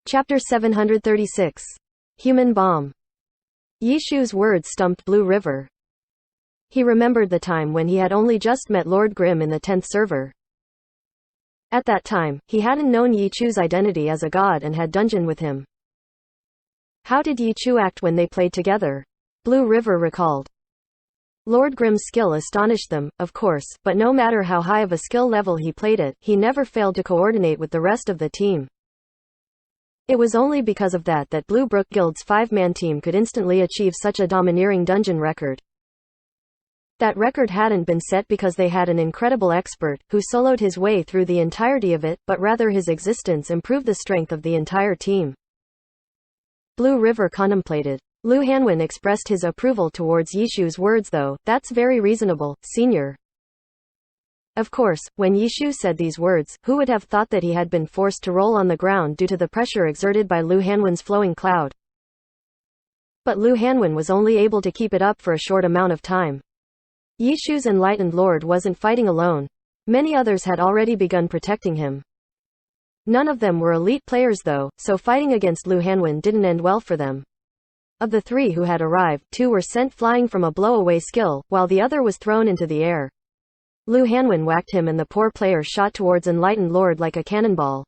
Chapter 736. Human Bomb. Yi Shu's words stumped Blue River. He remembered the time when he had only just met Lord Grimm in the 10th server. At that time, he hadn't known Yi Chu's identity as a god and had dungeoned with him. How did Yi Chu act when they played together? Blue River recalled. Lord Grimm's skill astonished them, of course, but no matter how high of a skill level he played at, he never failed to coordinate with the rest of the team. It was only because of that Blue Brook Guild's 5-man team could instantly achieve such a domineering dungeon record. That record hadn't been set because they had an incredible expert, who soloed his way through the entirety of it, but rather his existence improved the strength of the entire team. Blue River contemplated. Lu Hanwen expressed his approval towards Yi Shu's words though. That's very reasonable, senior. Of course, when Yi Shu said these words, who would have thought that he had been forced to roll on the ground due to the pressure exerted by Lu Hanwen's flowing cloud? But Lu Hanwen was only able to keep it up for a short amount of time. Yi Shu's enlightened lord wasn't fighting alone. Many others had already begun protecting him. None of them were elite players though, so fighting against Lu Hanwen didn't end well for them. Of the 3 who had arrived, 2 were sent flying from a blow-away skill, while the other was thrown into the air. Lu Hanwen whacked him and the poor player shot towards Enlightened Lord like a cannonball.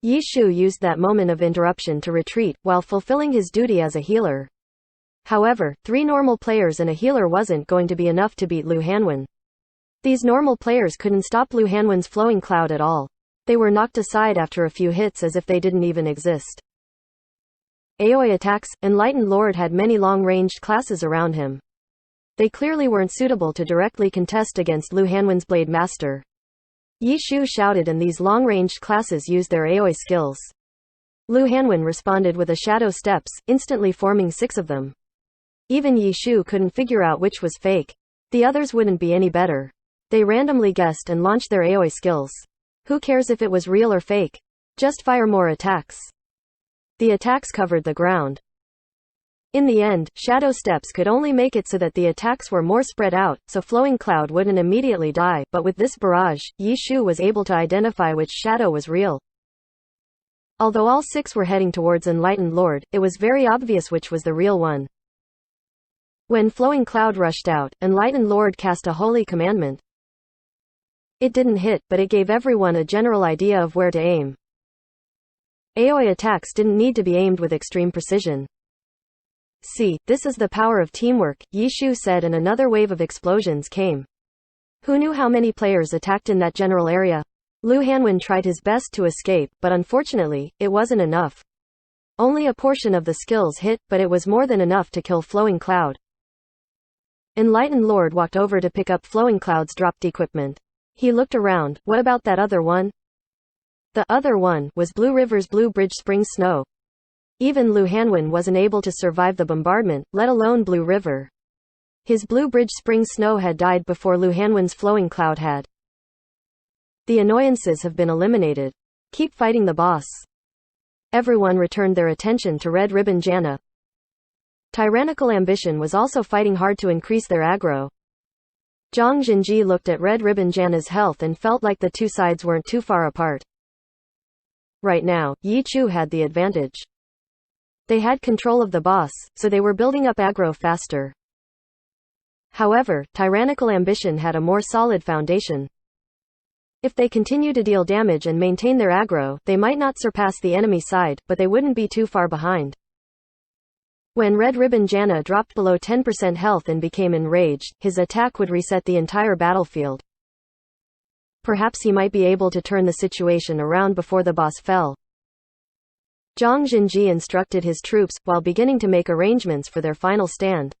Yi Shu used that moment of interruption to retreat, while fulfilling his duty as a healer. However, 3 normal players and a healer wasn't going to be enough to beat Lu Hanwen. These normal players couldn't stop Lu Hanwen's flowing cloud at all. They were knocked aside after a few hits as if they didn't even exist. Aoi attacks. Enlightened Lord had many long-ranged classes around him. They clearly weren't suitable to directly contest against Lu Hanwen's Blade Master. Yi Shu shouted and these long-ranged classes used their Aoi skills. Lu Hanwen responded with a shadow steps, instantly forming 6 of them. Even Yi Shu couldn't figure out which was fake. The others wouldn't be any better. They randomly guessed and launched their Aoi skills. Who cares if it was real or fake? Just fire more attacks. The attacks covered the ground. In the end, shadow steps could only make it so that the attacks were more spread out, so Flowing Cloud wouldn't immediately die, but with this barrage, Yi Shu was able to identify which shadow was real. Although all 6 were heading towards Enlightened Lord, it was very obvious which was the real one. When Flowing Cloud rushed out, Enlightened Lord cast a holy commandment. It didn't hit, but it gave everyone a general idea of where to aim. Aoi attacks didn't need to be aimed with extreme precision. See, this is the power of teamwork, Yi Shu said, and another wave of explosions came. Who knew how many players attacked in that general area? Lu Hanwen tried his best to escape, but unfortunately, it wasn't enough. Only a portion of the skills hit, but it was more than enough to kill Flowing Cloud. Enlightened Lord walked over to pick up Flowing Cloud's dropped equipment. He looked around. What about that other one? The other one was Blue River's Blue Bridge Spring Snow. Even Lu Hanwen wasn't able to survive the bombardment, let alone Blue River. His Blue Bridge Spring Snow had died before Lu Hanwen's Flowing Cloud had. The annoyances have been eliminated. Keep fighting the boss. Everyone returned their attention to Red Ribbon Janna. Tyrannical Ambition was also fighting hard to increase their aggro. Zhang Jinji looked at Red Ribbon Janna's health and felt like the 2 sides weren't too far apart. Right now, Yi Chu had the advantage. They had control of the boss, so they were building up aggro faster. However, Tyrannical Ambition had a more solid foundation. If they continue to deal damage and maintain their aggro, they might not surpass the enemy side, but they wouldn't be too far behind. When Red Ribbon Janna dropped below 10% health and became enraged, his attack would reset the entire battlefield. Perhaps he might be able to turn the situation around before the boss fell. Zhang Jinji instructed his troops, while beginning to make arrangements for their final stand.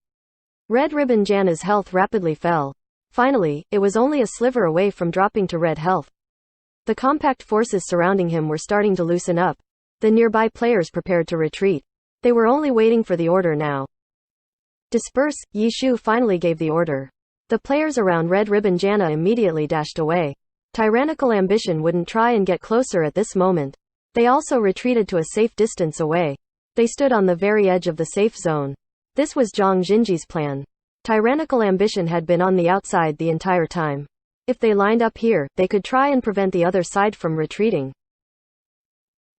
Red Ribbon Janna's health rapidly fell. Finally, it was only a sliver away from dropping to red health. The compact forces surrounding him were starting to loosen up. The nearby players prepared to retreat. They were only waiting for the order now. Disperse. Yi Shu finally gave the order. The players around Red Ribbon Janna immediately dashed away. Tyrannical Ambition wouldn't try and get closer at this moment. They also retreated to a safe distance away. They stood on the very edge of the safe zone. This was Zhang Jinji's plan. Tyrannical Ambition had been on the outside the entire time. If they lined up here, they could try and prevent the other side from retreating.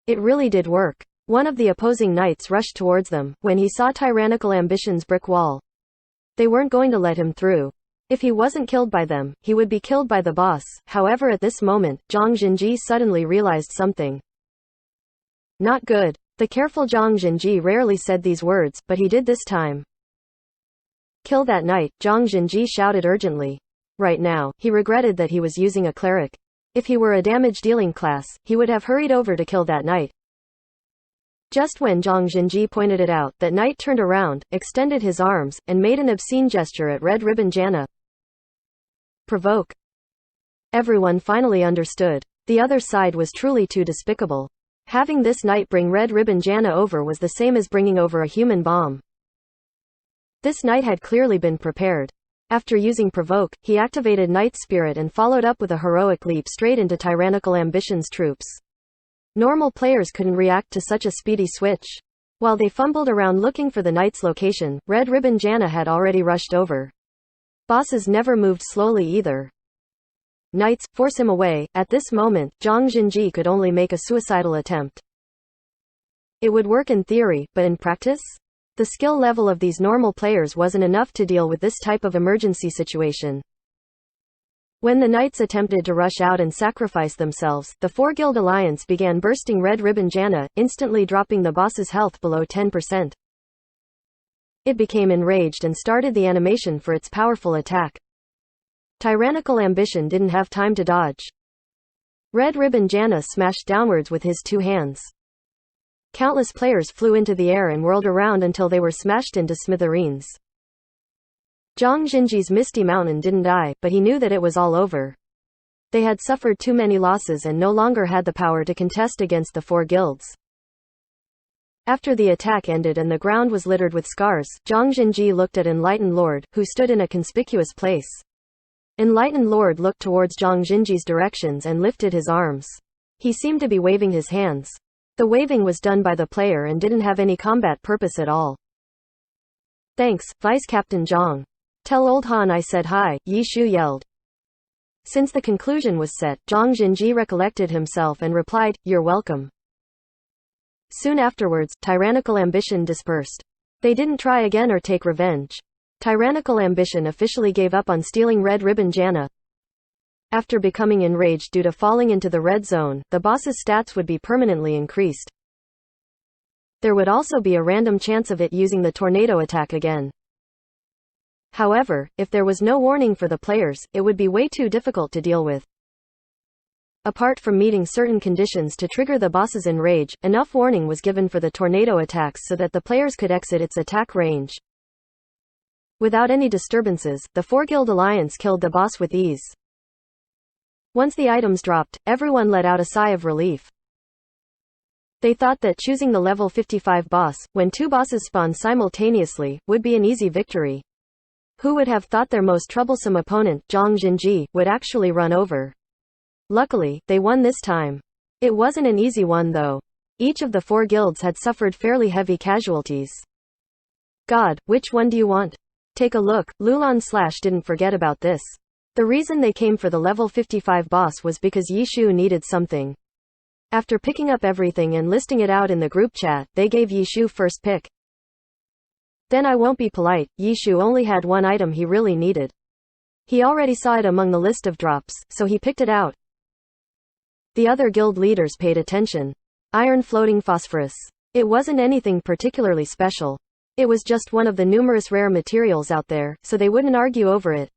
It really did work. One of the opposing knights rushed towards them, when he saw Tyrannical Ambition's brick wall. They weren't going to let him through. If he wasn't killed by them, he would be killed by the boss. However, at this moment, Zhang Jinji suddenly realized something. Not good. The careful Zhang Jinji rarely said these words, but he did this time. Kill that knight, Zhang Jinji shouted urgently. Right now, he regretted that he was using a cleric. If he were a damage-dealing class, he would have hurried over to kill that knight. Just when Zhang Jinji pointed it out, that knight turned around, extended his arms, and made an obscene gesture at Red Ribbon Janna. Provoke. Everyone finally understood. The other side was truly too despicable. Having this knight bring Red Ribbon Janna over was the same as bringing over a human bomb. This knight had clearly been prepared. After using Provoke, he activated Knight Spirit and followed up with a heroic leap straight into Tyrannical Ambition's troops. Normal players couldn't react to such a speedy switch. While they fumbled around looking for the knight's location, Red Ribbon Janna had already rushed over. Bosses never moved slowly either. Knights, force him away. At this moment, Zhang Jinji could only make a suicidal attempt. It would work in theory, but in practice? The skill level of these normal players wasn't enough to deal with this type of emergency situation. When the knights attempted to rush out and sacrifice themselves, the four-guild alliance began bursting Red Ribbon Janna, instantly dropping the boss's health below 10%. It became enraged and started the animation for its powerful attack. Tyrannical Ambition didn't have time to dodge. Red Ribbon Janna smashed downwards with his two hands. Countless players flew into the air and whirled around until they were smashed into smithereens. Zhang Jinji's Misty Mountain didn't die, but he knew that it was all over. They had suffered too many losses and no longer had the power to contest against the four guilds. After the attack ended and the ground was littered with scars, Zhang Jinji looked at Enlightened Lord, who stood in a conspicuous place. Enlightened Lord looked towards Zhang Jinji's directions and lifted his arms. He seemed to be waving his hands. The waving was done by the player and didn't have any combat purpose at all. Thanks, Vice Captain Zhang. Tell Old Han I said hi, Yi Shu yelled. Since the conclusion was set, Zhang Jinji recollected himself and replied, "You're welcome." Soon afterwards, Tyrannical Ambition dispersed. They didn't try again or take revenge. Tyrannical Ambition officially gave up on stealing Red Ribbon Janna. After becoming enraged due to falling into the red zone, the boss's stats would be permanently increased. There would also be a random chance of it using the tornado attack again. However, if there was no warning for the players, it would be way too difficult to deal with. Apart from meeting certain conditions to trigger the boss's enrage, enough warning was given for the tornado attacks so that the players could exit its attack range. Without any disturbances, the four-guild alliance killed the boss with ease. Once the items dropped, everyone let out a sigh of relief. They thought that choosing the level 55 boss, when two bosses spawned simultaneously, would be an easy victory. Who would have thought their most troublesome opponent, Zhang Jinji, would actually run over? Luckily, they won this time. It wasn't an easy one though. Each of the four guilds had suffered fairly heavy casualties. God, which one do you want? Take a look, Lulan Slash didn't forget about this. The reason they came for the level 55 boss was because Yi Shu needed something. After picking up everything and listing it out in the group chat, they gave Yi Shu first pick. Then I won't be polite, Yi Shu only had one item he really needed. He already saw it among the list of drops, so he picked it out. The other guild leaders paid attention. Iron Floating Phosphorus. It wasn't anything particularly special. It was just one of the numerous rare materials out there, so they wouldn't argue over it.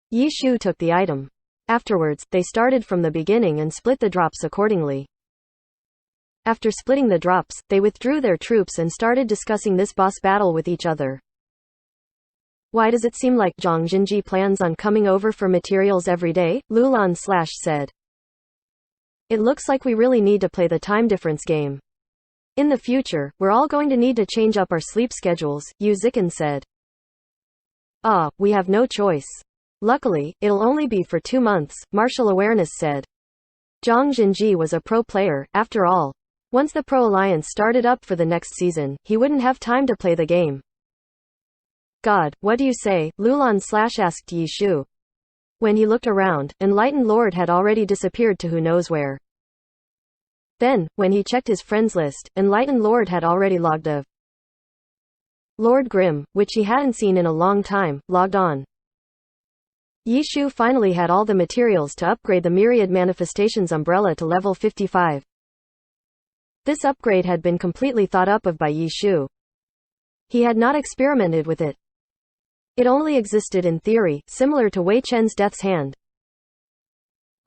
Yi Shu took the item. Afterwards, they started from the beginning and split the drops accordingly. After splitting the drops, they withdrew their troops and started discussing this boss battle with each other. Why does it seem like Zhang Jinji plans on coming over for materials every day? Lulan Slash said. It looks like we really need to play the time difference game. In the future, we're all going to need to change up our sleep schedules, Yu Zikan said. We have no choice. Luckily, it'll only be for 2 months, Martial Awareness said. Zhang Jinji was a pro player, after all. Once the Pro Alliance started up for the next season, he wouldn't have time to play the game. God, what do you say? Lulan Slash asked Yi Shu. When he looked around, Enlightened Lord had already disappeared to who knows where. Then, when he checked his friends list, Enlightened Lord had already logged of Lord Grimm, which he hadn't seen in a long time, logged on. Yi Shu finally had all the materials to upgrade the Myriad Manifestations umbrella to level 55. This upgrade had been completely thought up of by Yi Shu. He had not experimented with it. It only existed in theory, similar to Wei Chen's Death's Hand.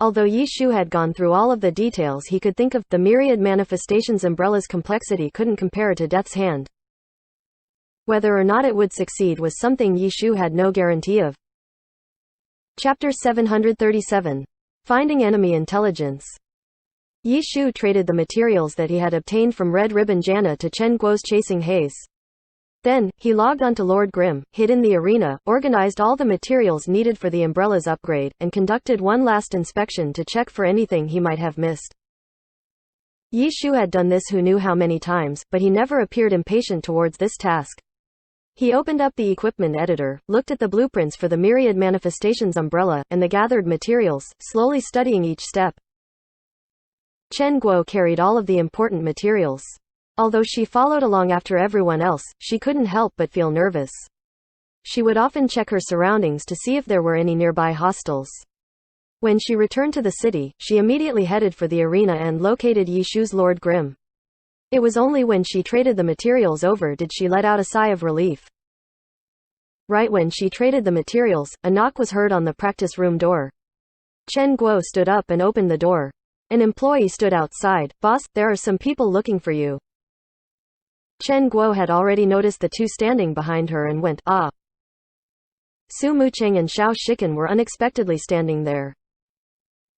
Although Yi Shu had gone through all of the details he could think of, the Myriad Manifestations umbrella's complexity couldn't compare to Death's Hand. Whether or not it would succeed was something Yi Shu had no guarantee of. Chapter 737. Finding Enemy Intelligence. Yi Shu traded the materials that he had obtained from Red Ribbon Jana to Chen Guo's Chasing Haze. Then, he logged onto Lord Grimm, hid in the arena, organized all the materials needed for the umbrella's upgrade, and conducted one last inspection to check for anything he might have missed. Yi Shu had done this who knew how many times, but he never appeared impatient towards this task. He opened up the equipment editor, looked at the blueprints for the Myriad Manifestations umbrella, and the gathered materials, slowly studying each step. Chen Guo carried all of the important materials. Although she followed along after everyone else, she couldn't help but feel nervous. She would often check her surroundings to see if there were any nearby hostiles. When she returned to the city, she immediately headed for the arena and located Yi Shu's Lord Grimm. It was only when she traded the materials over did she let out a sigh of relief. Right when she traded the materials, a knock was heard on the practice room door. Chen Guo stood up and opened the door. An employee stood outside. "Boss, there are some people looking for you." Chen Guo had already noticed the two standing behind her and went, "Ah." Su Mucheng and Xiao Shiken were unexpectedly standing there.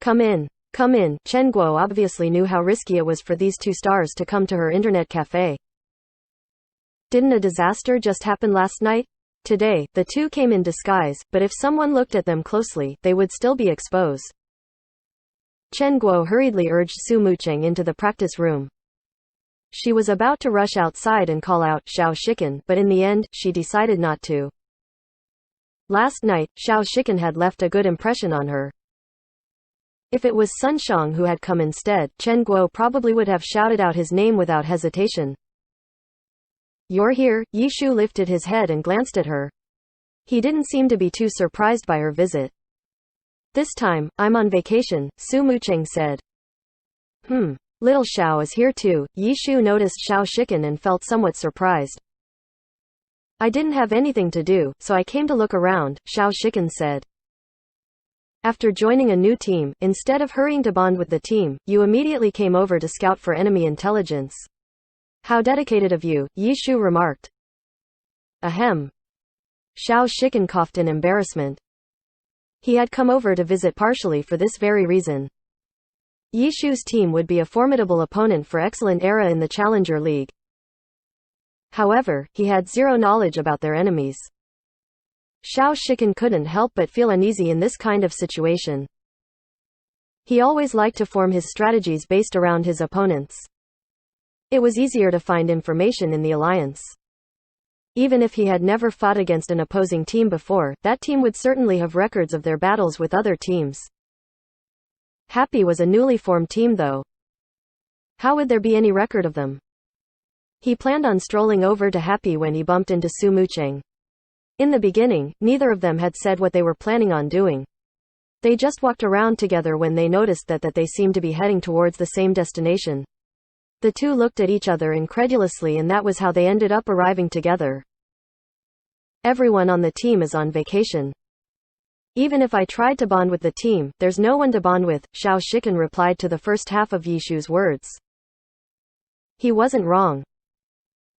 Come in. Come in." Chen Guo obviously knew how risky it was for these two stars to come to her internet cafe. Didn't a disaster just happen last night? Today, the two came in disguise, but if someone looked at them closely, they would still be exposed. Chen Guo hurriedly urged Su Mucheng into the practice room. She was about to rush outside and call out Xiao Shiken, but in the end, she decided not to. Last night, Xiao Shiken had left a good impression on her. If it was Sun Shang who had come instead, Chen Guo probably would have shouted out his name without hesitation. "You're here?" Yi Shu lifted his head and glanced at her. He didn't seem to be too surprised by her visit. "This time, I'm on vacation," Su Mucheng said. Little Xiao is here too." Yi Shu noticed Xiao Shiken and felt somewhat surprised. "I didn't have anything to do, so I came to look around," Xiao Shiken said. "After joining a new team, instead of hurrying to bond with the team, you immediately came over to scout for enemy intelligence. How dedicated of you," Yi Shu remarked. Ahem. Xiao Shiken coughed in embarrassment. He had come over to visit partially for this very reason. Yi Shu's team would be a formidable opponent for Excellent Era in the Challenger League. However, he had zero knowledge about their enemies. Xiao Shiken couldn't help but feel uneasy in this kind of situation. He always liked to form his strategies based around his opponents. It was easier to find information in the alliance. Even if he had never fought against an opposing team before, that team would certainly have records of their battles with other teams. Happy was a newly formed team though. How would there be any record of them? He planned on strolling over to Happy when he bumped into Su Mucheng. In the beginning, neither of them had said what they were planning on doing. They just walked around together when they noticed that they seemed to be heading towards the same destination. The two looked at each other incredulously, and that was how they ended up arriving together. "Everyone on the team is on vacation. Even if I tried to bond with the team, there's no one to bond with," Xiao Shiken replied to the first half of Yi Shu's words. He wasn't wrong.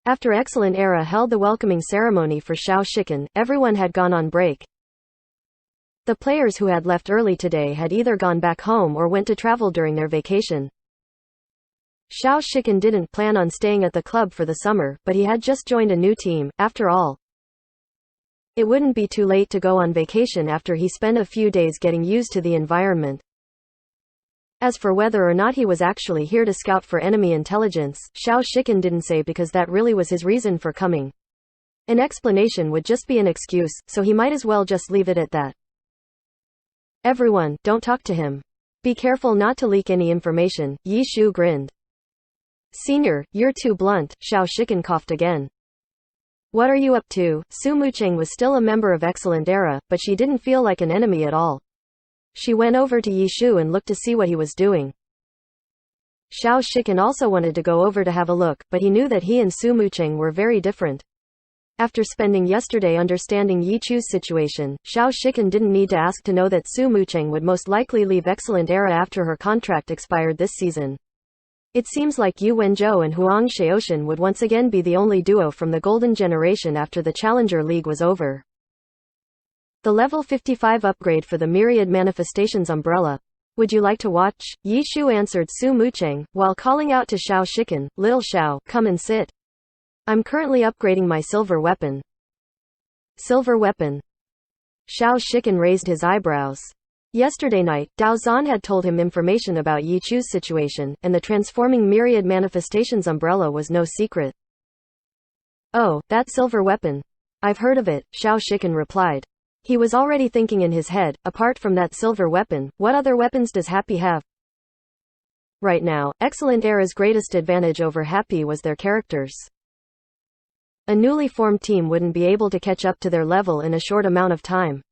After Excellent Era held the welcoming ceremony for Xiao Shiken, everyone had gone on break. The players who had left early today had either gone back home or went to travel during their vacation. Xiao Shiken didn't plan on staying at the club for the summer, but he had just joined a new team, after all. It wouldn't be too late to go on vacation after he spent a few days getting used to the environment. As for whether or not he was actually here to scout for enemy intelligence, Xiao Shiken didn't say, because that really was his reason for coming. An explanation would just be an excuse, so he might as well just leave it at that. "Everyone, don't talk to him. Be careful not to leak any information," Yi Shu grinned. Senior, you're too blunt, Xiao Shiken coughed again. What are you up to? Su Mucheng was still a member of Excellent Era, but she didn't feel like an enemy at all. She went over to Yi Shu and looked to see what he was doing. Xiao Shiken also wanted to go over to have a look, but he knew that he and Su Mucheng were very different. After spending yesterday understanding Yi Chu's situation, Xiao Shiken didn't need to ask to know that Su Mucheng would most likely leave Excellent Era after her contract expired this season. It seems like Yu Wenzhou and Huang Xiaoshan would once again be the only duo from the Golden Generation after the Challenger League was over. The level 55 upgrade for the Myriad Manifestations umbrella. Would you like to watch? Yi Shu answered Su Mucheng, while calling out to Xiao Shiken, Little Xiao, come and sit. I'm currently upgrading my silver weapon. Silver weapon? Xiao Shiken raised his eyebrows. Yesterday night, Dao Zan had told him information about Yi Chu's situation, and the transforming Myriad Manifestations umbrella was no secret. Oh, that silver weapon. I've heard of it, Xiao Shiken replied. He was already thinking in his head, apart from that silver weapon, what other weapons does Happy have? Right now, Excellent Era's greatest advantage over Happy was their characters. A newly formed team wouldn't be able to catch up to their level in a short amount of time.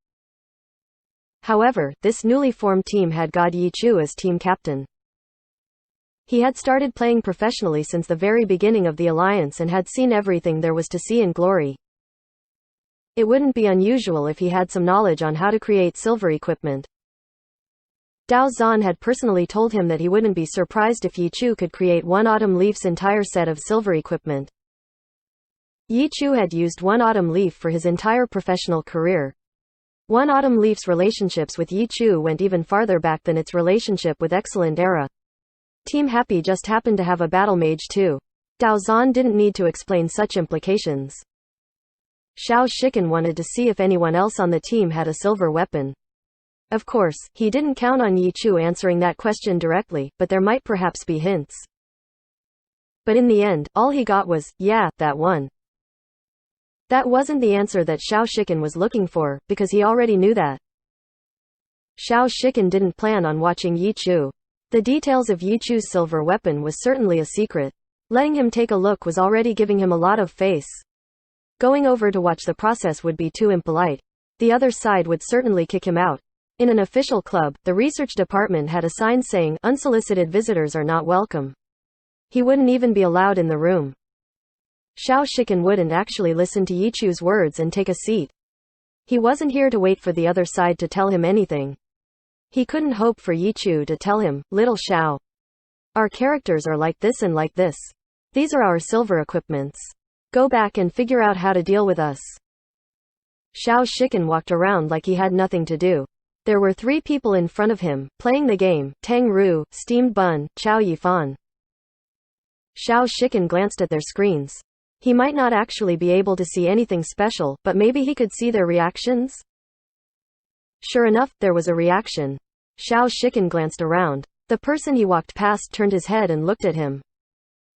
However, this newly formed team had God Yi Chu as team captain. He had started playing professionally since the very beginning of the alliance and had seen everything there was to see in Glory. It wouldn't be unusual if he had some knowledge on how to create silver equipment. Dao Zan had personally told him that he wouldn't be surprised if Yi Chu could create one Autumn Leaf's entire set of silver equipment. Yi Chu had used one Autumn Leaf for his entire professional career. One Autumn Leaf's relationships with Yi Chu went even farther back than its relationship with Excellent Era. Team Happy just happened to have a battle mage too. Dao Zan didn't need to explain such implications. Xiao Shiken wanted to see if anyone else on the team had a silver weapon. Of course, he didn't count on Yi Chu answering that question directly, but there might perhaps be hints. But in the end, all he got was, yeah, that one. That wasn't the answer that Xiao Shiken was looking for, because he already knew that. Xiao Shiken didn't plan on watching Yi Chu. The details of Yi Chu's silver weapon was certainly a secret. Letting him take a look was already giving him a lot of face. Going over to watch the process would be too impolite. The other side would certainly kick him out. In an official club, the research department had a sign saying, unsolicited visitors are not welcome. He wouldn't even be allowed in the room. Xiao Shiken wouldn't actually listen to Yi Chu's words and take a seat. He wasn't here to wait for the other side to tell him anything. He couldn't hope for Yi Chu to tell him, Little Xiao. Our characters are like this and like this. These are our silver equipments. Go back and figure out how to deal with us. Xiao Shiken walked around like he had nothing to do. There were 3 people in front of him, playing the game, Tang Ru, Steamed Bun, Chao Yifan. Xiao Shiken glanced at their screens. He might not actually be able to see anything special, but maybe he could see their reactions? Sure enough, there was a reaction. Xiao Shiken glanced around. The person he walked past turned his head and looked at him.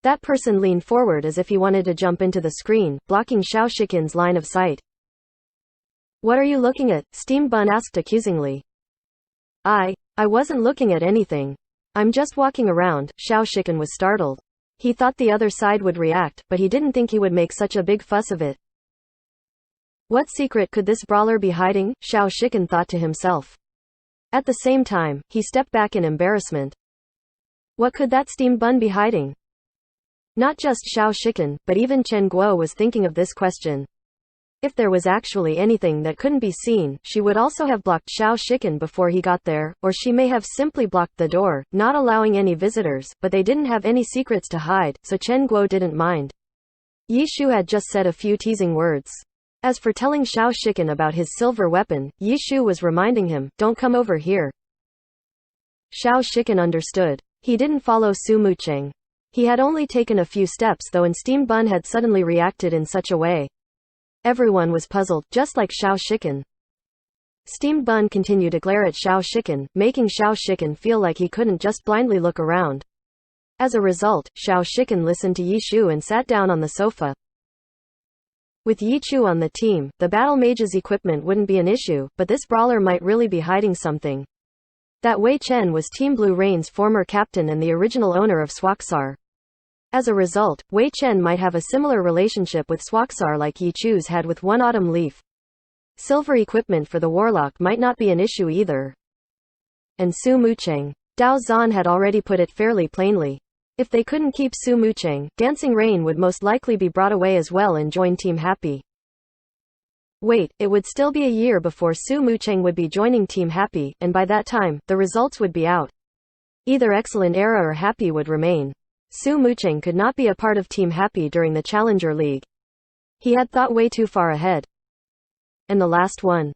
That person leaned forward as if he wanted to jump into the screen, blocking Xiao Shiken's line of sight. What are you looking at? Steamed Bun asked accusingly. I wasn't looking at anything. I'm just walking around. Xiao Shiken was startled. He thought the other side would react, but he didn't think he would make such a big fuss of it. What secret could this brawler be hiding? Xiao Shiken thought to himself. At the same time, he stepped back in embarrassment. What could that Steamed Bun be hiding? Not just Xiao Shiken, but even Chen Guo was thinking of this question. If there was actually anything that couldn't be seen, she would also have blocked Xiao Shiken before he got there, or she may have simply blocked the door, not allowing any visitors, but they didn't have any secrets to hide, so Chen Guo didn't mind. Yi Shu had just said a few teasing words. As for telling Xiao Shiken about his silver weapon, Yi Shu was reminding him, don't come over here. Xiao Shiken understood. He didn't follow Su Mucheng. He had only taken a few steps though, and Steamed Bun had suddenly reacted in such a way. Everyone was puzzled, just like Xiao Shiken. Steamed Bun continued to glare at Xiao Shiken, making Xiao Shiken feel like he couldn't just blindly look around. As a result, Xiao Shiken listened to Yi Shu and sat down on the sofa. With Yi Chu on the team, the battle mage's equipment wouldn't be an issue, but this brawler might really be hiding something. That Wei Chen was Team Blue Rain's former captain and the original owner of Swaksar. As a result, Wei Chen might have a similar relationship with Swaksar like Yi Chu's had with One Autumn Leaf. Silver equipment for the warlock might not be an issue either. And Su Mucheng. Dao Zan had already put it fairly plainly. If they couldn't keep Su Mucheng, Dancing Rain would most likely be brought away as well and join Team Happy. Wait, it would still be a year before Su Mucheng would be joining Team Happy, and by that time, the results would be out. Either Excellent Era or Happy would remain. Su Mucheng could not be a part of Team Happy during the Challenger League. He had thought way too far ahead. And the last one.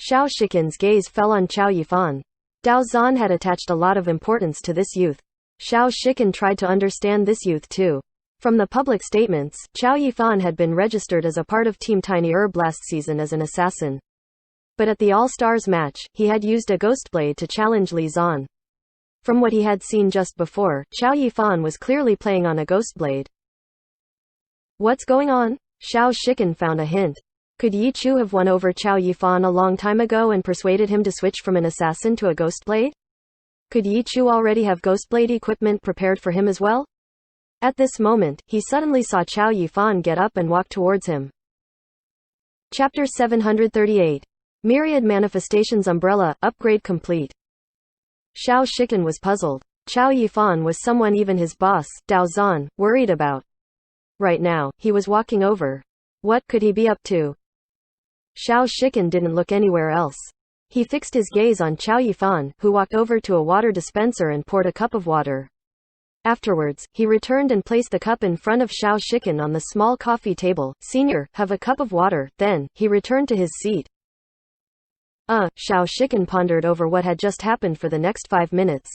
Xiao Shikan's gaze fell on Qiao Yifan. Dao Zan had attached a lot of importance to this youth. Xiao Shikan tried to understand this youth too. From the public statements, Qiao Yifan had been registered as a part of Team Tiny Herb last season as an assassin. But at the All-Stars match, he had used a Ghostblade to challenge Li Zan. From what he had seen just before, Qiao Yifan was clearly playing on a Ghostblade. What's going on? Xiao Shikan found a hint. Could Yi Chu have won over Qiao Yifan a long time ago and persuaded him to switch from an assassin to a Ghostblade? Could Yi Chu already have Ghostblade equipment prepared for him as well? At this moment, he suddenly saw Qiao Yifan get up and walk towards him. Chapter 738. Myriad Manifestations Umbrella, upgrade complete. Xiao Shikan was puzzled. Qiao Yifan was someone even his boss, Dao Zan, worried about. Right now, he was walking over. What could he be up to? Xiao Shikan didn't look anywhere else. He fixed his gaze on Qiao Yifan, who walked over to a water dispenser and poured a cup of water. Afterwards, he returned and placed the cup in front of Xiao Shikan on the small coffee table. Senior, have a cup of water. Then, he returned to his seat. Xiao Shikan pondered over what had just happened for the next 5 minutes.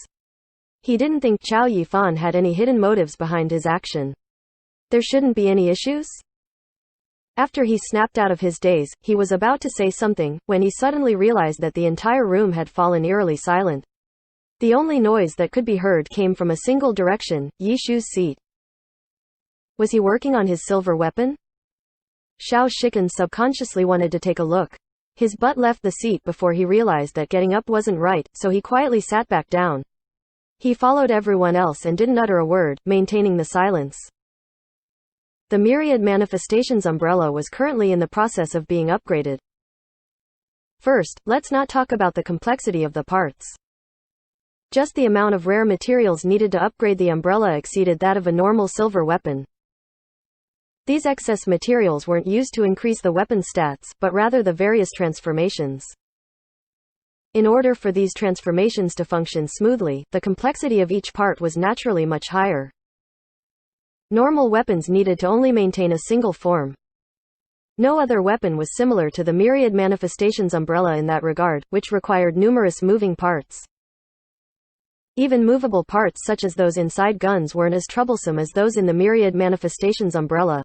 He didn't think Qiao Yifan had any hidden motives behind his action. There shouldn't be any issues? After he snapped out of his daze, he was about to say something, when he suddenly realized that the entire room had fallen eerily silent. The only noise that could be heard came from a single direction, Yi Shu's seat. Was he working on his silver weapon? Xiao Shikan subconsciously wanted to take a look. His butt left the seat before he realized that getting up wasn't right, so he quietly sat back down. He followed everyone else and didn't utter a word, maintaining the silence. The Myriad Manifestations umbrella was currently in the process of being upgraded. First, let's not talk about the complexity of the parts. Just the amount of rare materials needed to upgrade the umbrella exceeded that of a normal silver weapon. These excess materials weren't used to increase the weapon stats, but rather the various transformations. In order for these transformations to function smoothly, the complexity of each part was naturally much higher. Normal weapons needed to only maintain a single form. No other weapon was similar to the Myriad Manifestations umbrella in that regard, which required numerous moving parts. Even movable parts such as those inside guns weren't as troublesome as those in the Myriad Manifestations umbrella.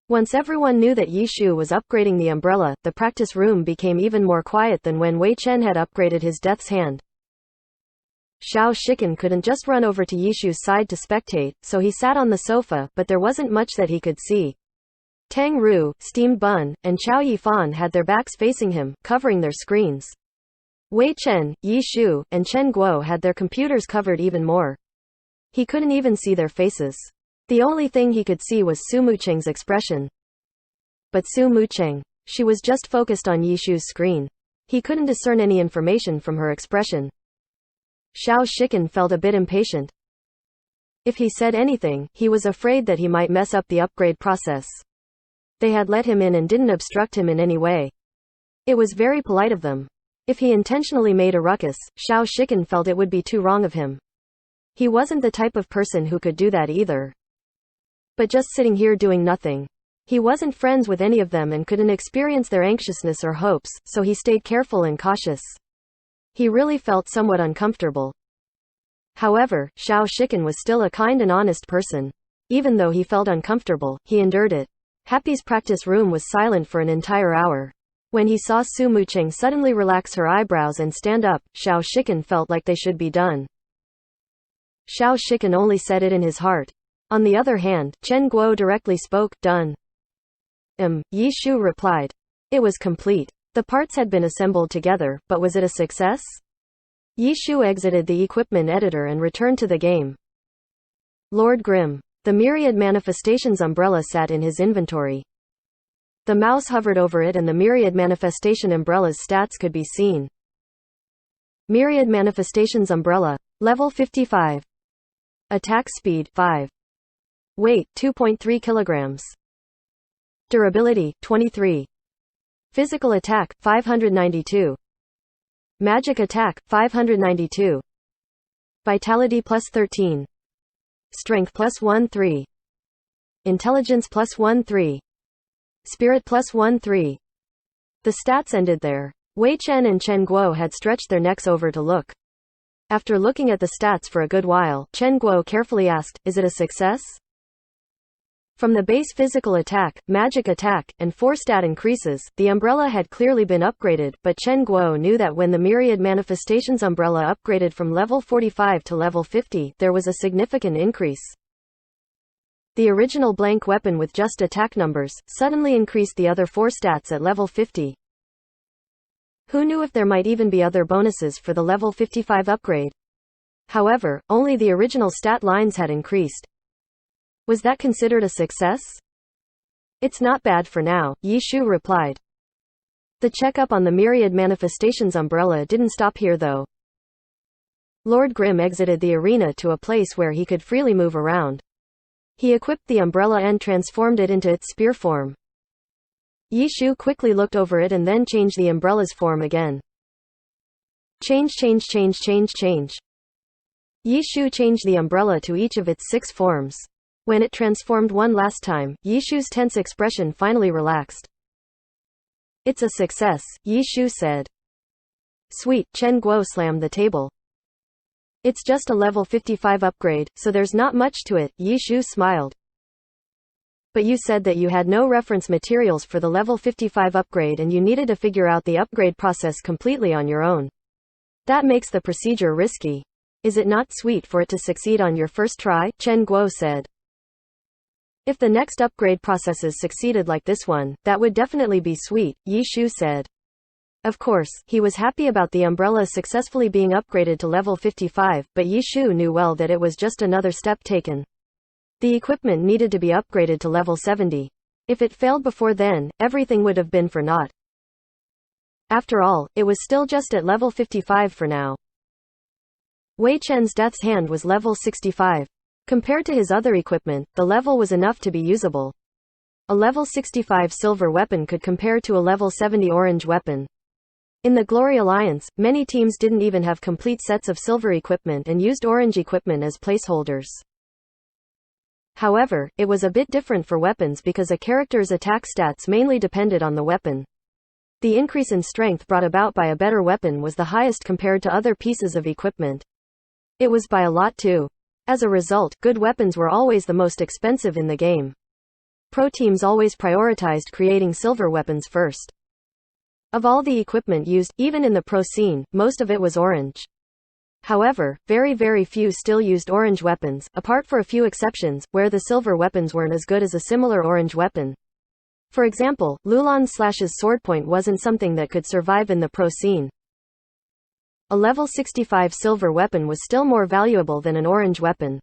Once everyone knew that Yi Shu was upgrading the umbrella, the practice room became even more quiet than when Wei Chen had upgraded his Death's Hand. Xiao Shikan couldn't just run over to Yi Shu's side to spectate, so he sat on the sofa, but there wasn't much that he could see. Tang Ru, Steamed Bun, and Qiao Yifan had their backs facing him, covering their screens. Wei Chen, Yi Shu, and Chen Guo had their computers covered even more. He couldn't even see their faces. The only thing he could see was Su Mucheng's expression. But Su Mucheng. She was just focused on Yi Shu's screen. He couldn't discern any information from her expression. Xiao Shikan felt a bit impatient. If he said anything, he was afraid that he might mess up the upgrade process. They had let him in and didn't obstruct him in any way. It was very polite of them. If he intentionally made a ruckus, Xiao Shikan felt it would be too wrong of him. He wasn't the type of person who could do that either. But just sitting here doing nothing. He wasn't friends with any of them and couldn't experience their anxiousness or hopes, so he stayed careful and cautious. He really felt somewhat uncomfortable. However, Xiao Shikan was still a kind and honest person. Even though he felt uncomfortable, he endured it. Happy's practice room was silent for an entire hour. When he saw Su Mucheng suddenly relax her eyebrows and stand up, Xiao Shikan felt like they should be done. Xiao Shikan only said it in his heart. On the other hand, Chen Guo directly spoke, done. Yi Shu replied. It was complete. The parts had been assembled together, but was it a success? Yi Shu exited the equipment editor and returned to the game. Lord Grimm. The Myriad Manifestations umbrella sat in his inventory. The mouse hovered over it and the Myriad Manifestation umbrella's stats could be seen. Myriad Manifestations umbrella. Level 55. Attack speed 5. Weight 2.3 kilograms. Durability 23. Physical attack 592. Magic attack 592. Vitality plus 13. Strength plus 1-3. Intelligence plus 1-3. Spirit plus 1-3. The stats ended there. Wei Chen and Chen Guo had stretched their necks over to look. After looking at the stats for a good while, Chen Guo carefully asked, "Is it a success?" From the base physical attack, magic attack, and 4 stat increases, the umbrella had clearly been upgraded, but Chen Guo knew that when the Myriad Manifestations umbrella upgraded from level 45 to level 50, there was a significant increase. The original blank weapon with just attack numbers suddenly increased the other 4 stats at level 50. Who knew if there might even be other bonuses for the level 55 upgrade? However, only the original stat lines had increased. Was that considered a success? It's not bad for now, Yi Shu replied. The checkup on the Myriad Manifestations umbrella didn't stop here though. Lord Grimm exited the arena to a place where he could freely move around. He equipped the umbrella and transformed it into its spear form. Yi Shu quickly looked over it and then changed the umbrella's form again. Change. Yi Shu changed the umbrella to each of its 6 forms. When it transformed one last time, Yi Shu's tense expression finally relaxed. It's a success, Yi Shu said. Sweet, Chen Guo slammed the table. It's just a level 55 upgrade, so there's not much to it, Yi Shu smiled. But you said that you had no reference materials for the level 55 upgrade and you needed to figure out the upgrade process completely on your own. That makes the procedure risky. Is it not sweet for it to succeed on your first try? Chen Guo said. If the next upgrade processes succeeded like this one, that would definitely be sweet, Yi Shu said. Of course, he was happy about the umbrella successfully being upgraded to level 55, but Yi Shu knew well that it was just another step taken. The equipment needed to be upgraded to level 70. If it failed before then, everything would have been for naught. After all, it was still just at level 55 for now. Wei Chen's Death's Hand was level 65. Compared to his other equipment, the level was enough to be usable. A level 65 silver weapon could compare to a level 70 orange weapon. In the Glory Alliance, many teams didn't even have complete sets of silver equipment and used orange equipment as placeholders. However, it was a bit different for weapons because a character's attack stats mainly depended on the weapon. The increase in strength brought about by a better weapon was the highest compared to other pieces of equipment. It was by a lot too. As a result, good weapons were always the most expensive in the game. Pro teams always prioritized creating silver weapons first. Of all the equipment used, even in the pro scene, most of it was orange. However, very few still used orange weapons, apart for a few exceptions, where the silver weapons weren't as good as a similar orange weapon. For example, Lulan Slash's swordpoint wasn't something that could survive in the pro scene. A level 65 silver weapon was still more valuable than an orange weapon.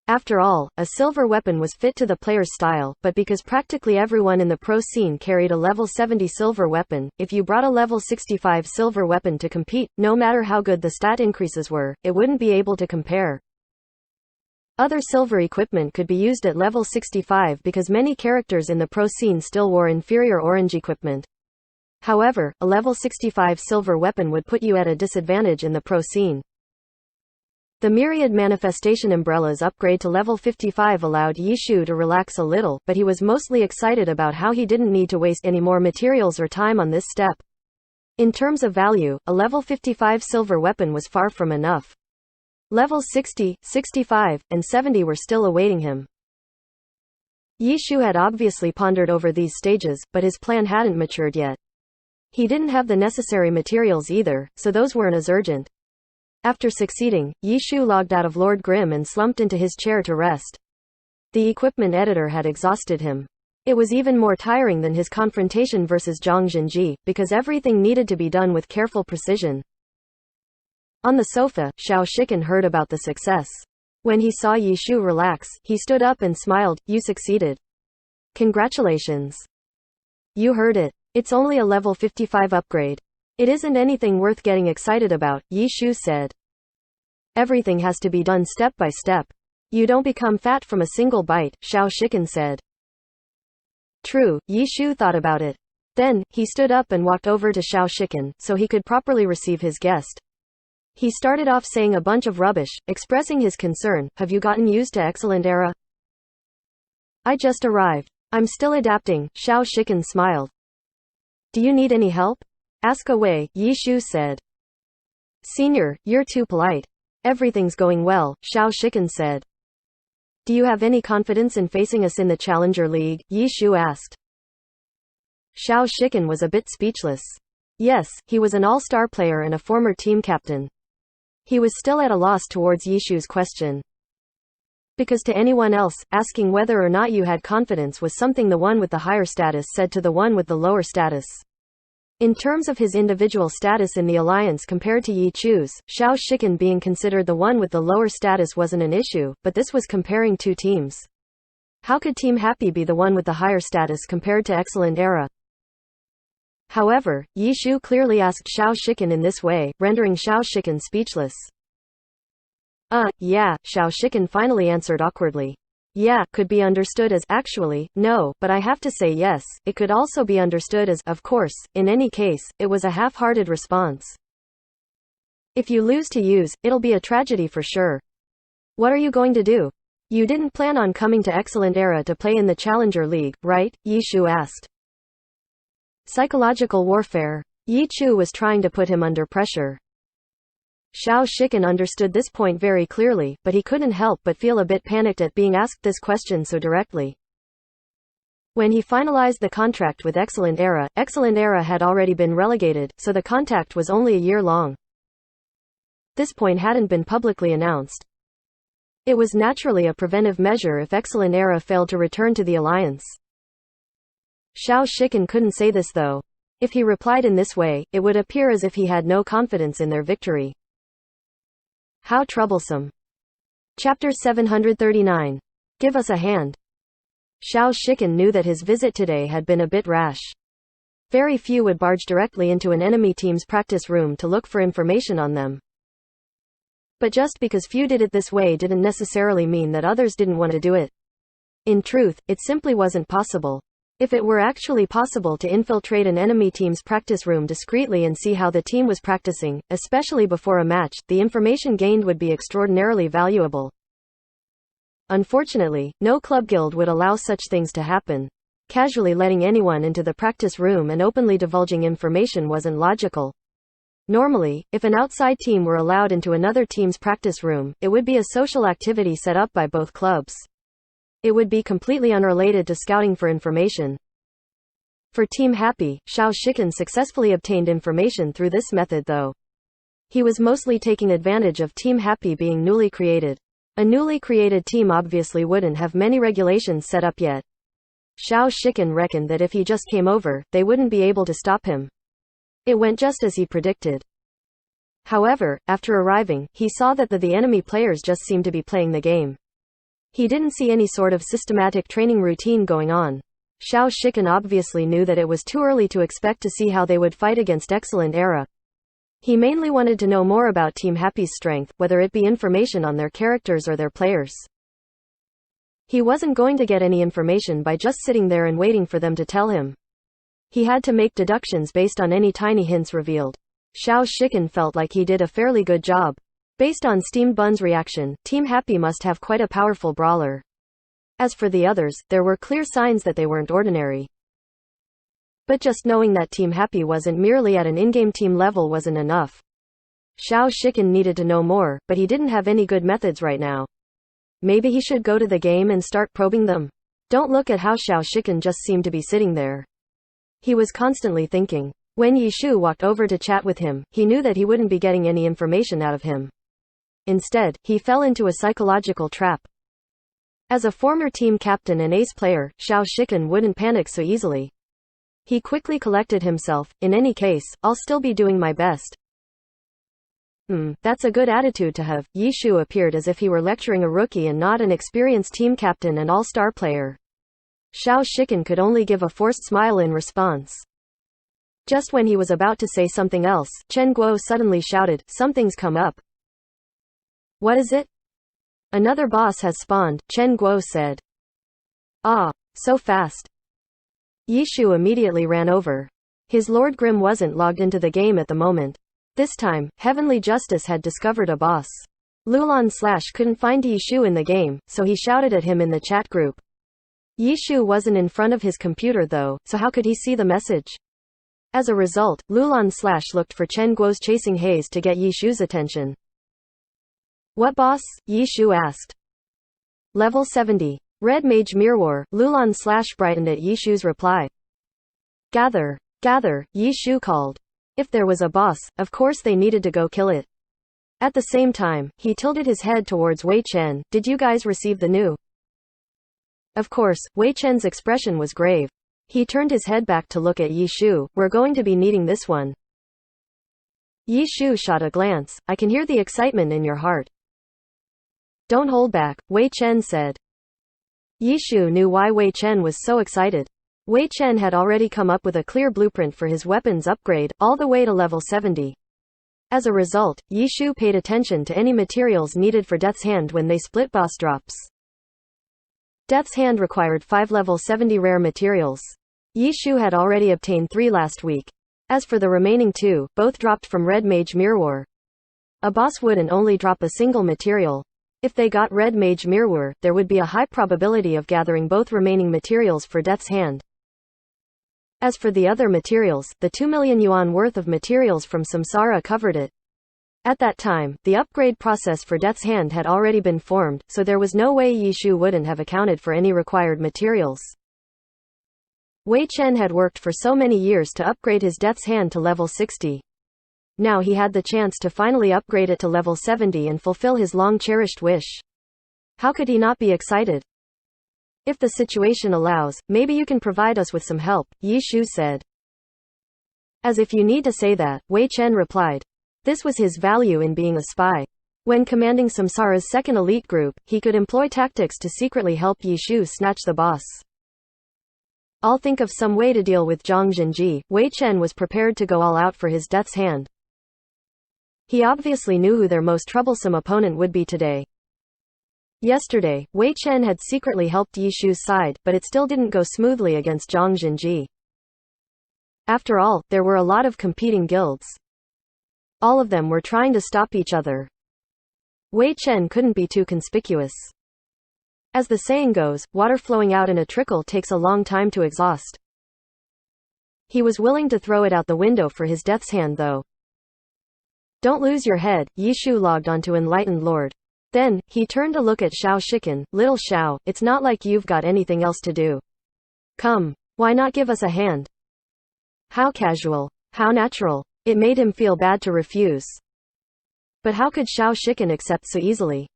After all, a silver weapon was fit to the player's style, but because practically everyone in the pro scene carried a level 70 silver weapon, if you brought a level 65 silver weapon to compete, no matter how good the stat increases were, it wouldn't be able to compare. Other silver equipment could be used at level 65 because many characters in the pro scene still wore inferior orange equipment. However, a level 65 silver weapon would put you at a disadvantage in the pro scene. The Myriad Manifestation Umbrella's upgrade to level 55 allowed Yi Shu to relax a little, but he was mostly excited about how he didn't need to waste any more materials or time on this step. In terms of value, a level 55 silver weapon was far from enough. Levels 60, 65, and 70 were still awaiting him. Yi Shu had obviously pondered over these stages, but his plan hadn't matured yet. He didn't have the necessary materials either, so those weren't as urgent. After succeeding, Yi Shu logged out of Lord Grimm and slumped into his chair to rest. The equipment editor had exhausted him. It was even more tiring than his confrontation versus Zhang Jinji, because everything needed to be done with careful precision. On the sofa, Xiao Shiken heard about the success. When he saw Yi Shu relax, he stood up and smiled. You succeeded. Congratulations. You heard it. It's only a level 55 upgrade. It isn't anything worth getting excited about, Yi Shu said. Everything has to be done step by step. You don't become fat from a single bite, Xiao Shiken said. True, Yi Shu thought about it. Then, he stood up and walked over to Xiao Shiken, so he could properly receive his guest. He started off saying a bunch of rubbish, expressing his concern. Have you gotten used to Excellent Era? I just arrived. I'm still adapting, Xiao Shiken smiled. Do you need any help? Ask away, Yi Shu said. Senior, you're too polite. Everything's going well, Xiao Shiken said. Do you have any confidence in facing us in the Challenger League? Yi Shu asked. Xiao Shiken was a bit speechless. Yes, he was an all-star player and a former team captain. He was still at a loss towards Yi Shu's question. Because to anyone else, asking whether or not you had confidence was something the one with the higher status said to the one with the lower status. In terms of his individual status in the alliance compared to Yi Chu's, Xiao Shiken being considered the one with the lower status wasn't an issue, but this was comparing two teams. How could Team Happy be the one with the higher status compared to Excellent Era? However, Yi Shu clearly asked Xiao Shiken in this way, rendering Xiao Shiken speechless. Yeah, Xiao Shiken finally answered awkwardly. Yeah, could be understood as, actually, no, but I have to say yes. It could also be understood as, of course. In any case, it was a half-hearted response. If you lose to use, it'll be a tragedy for sure. What are you going to do? You didn't plan on coming to Excellent Era to play in the Challenger League, right? Yi Shu asked. Psychological warfare. Yi Chu was trying to put him under pressure. Xiao Shiken understood this point very clearly, but he couldn't help but feel a bit panicked at being asked this question so directly. When he finalized the contract with Excellent Era had already been relegated, so the contract was only a year long. This point hadn't been publicly announced. It was naturally a preventive measure if Excellent Era failed to return to the alliance. Xiao Shiken couldn't say this though. If he replied in this way, it would appear as if he had no confidence in their victory. How troublesome. Chapter 739. Give us a hand. Xiao Shiken knew that his visit today had been a bit rash. Very few would barge directly into an enemy team's practice room to look for information on them. But just because few did it this way didn't necessarily mean that others didn't want to do it. In truth, it simply wasn't possible. If it were actually possible to infiltrate an enemy team's practice room discreetly and see how the team was practicing, especially before a match, the information gained would be extraordinarily valuable. Unfortunately, no club guild would allow such things to happen. Casually letting anyone into the practice room and openly divulging information wasn't logical. Normally, if an outside team were allowed into another team's practice room, it would be a social activity set up by both clubs. It would be completely unrelated to scouting for information. For Team Happy, Xiao Shiken successfully obtained information through this method though. He was mostly taking advantage of Team Happy being newly created. A newly created team obviously wouldn't have many regulations set up yet. Xiao Shiken reckoned that if he just came over, they wouldn't be able to stop him. It went just as he predicted. However, after arriving, he saw that the enemy players just seemed to be playing the game. He didn't see any sort of systematic training routine going on. Xiao Shiken obviously knew that it was too early to expect to see how they would fight against Excellent Era. He mainly wanted to know more about Team Happy's strength, whether it be information on their characters or their players. He wasn't going to get any information by just sitting there and waiting for them to tell him. He had to make deductions based on any tiny hints revealed. Xiao Shiken felt like he did a fairly good job. Based on Steamed Bun's reaction, Team Happy must have quite a powerful brawler. As for the others, there were clear signs that they weren't ordinary. But just knowing that Team Happy wasn't merely at an in-game team level wasn't enough. Xiao Shiken needed to know more, but he didn't have any good methods right now. Maybe he should go to the game and start probing them. Don't look at how Xiao Shiken just seemed to be sitting there. He was constantly thinking. When Yi Shu walked over to chat with him, he knew that he wouldn't be getting any information out of him. Instead, he fell into a psychological trap. As a former team captain and ace player, Xiao Shiken wouldn't panic so easily. He quickly collected himself. In any case, I'll still be doing my best. That's a good attitude to have. Yishu appeared as if he were lecturing a rookie and not an experienced team captain and all-star player. Xiao Shiken could only give a forced smile in response. Just when he was about to say something else, Chen Guo suddenly shouted, "Something's come up." "What is it?" "Another boss has spawned," Chen Guo said. "Ah, so fast." Yishu immediately ran over. His Lord Grim wasn't logged into the game at the moment. This time, Heavenly Justice had discovered a boss. Lulan Slash couldn't find Yishu in the game, so he shouted at him in the chat group. Yishu wasn't in front of his computer though, so how could he see the message? As a result, Lulan Slash looked for Chen Guo's chasing haze to get Yishu's attention. "What boss?" Yishu asked. "Level 70. Red Mage Mirror." Lulan Slash brightened at Yishu's reply. Gather, Yishu called. If there was a boss, of course they needed to go kill it. At the same time, he tilted his head towards Wei Chen. "Did you guys receive the new?" Of course, Wei Chen's expression was grave. He turned his head back to look at Yishu. "We're going to be needing this one." Yishu shot a glance. "I can hear the excitement in your heart." "Don't hold back," Wei Chen said. Yishu knew why Wei Chen was so excited. Wei Chen had already come up with a clear blueprint for his weapons upgrade, all the way to level 70. As a result, Yishu paid attention to any materials needed for Death's Hand when they split boss drops. Death's Hand required 5 level 70 rare materials. Yishu had already obtained 3 last week. As for the remaining 2, both dropped from Red Mage Mirror. A boss wouldn't only drop a single material. If they got Red Mage Mirror, there would be a high probability of gathering both remaining materials for Death's Hand. As for the other materials, the 2 million yuan worth of materials from Samsara covered it. At that time, the upgrade process for Death's Hand had already been formed, so there was no way Yishu wouldn't have accounted for any required materials. Wei Chen had worked for so many years to upgrade his Death's Hand to level 60. Now he had the chance to finally upgrade it to level 70 and fulfill his long-cherished wish. How could he not be excited? "If the situation allows, maybe you can provide us with some help," Yishu said. "As if you need to say that," Wei Chen replied. This was his value in being a spy. When commanding Samsara's second elite group, he could employ tactics to secretly help Yishu snatch the boss. "I'll think of some way to deal with Zhang Jinji." Wei Chen was prepared to go all out for his Death's Hand. He obviously knew who their most troublesome opponent would be today. Yesterday, Wei Chen had secretly helped Yishu's side, but it still didn't go smoothly against Zhang Jinji. After all, there were a lot of competing guilds. All of them were trying to stop each other. Wei Chen couldn't be too conspicuous. As the saying goes, water flowing out in a trickle takes a long time to exhaust. He was willing to throw it out the window for his Death's Hand though. "Don't lose your head," Yishu logged onto Enlightened Lord. Then, he turned to look at Xiao Shiken. "Little Xiao, it's not like you've got anything else to do. Come, why not give us a hand?" How casual. How natural. It made him feel bad to refuse. But how could Xiao Shiken accept so easily?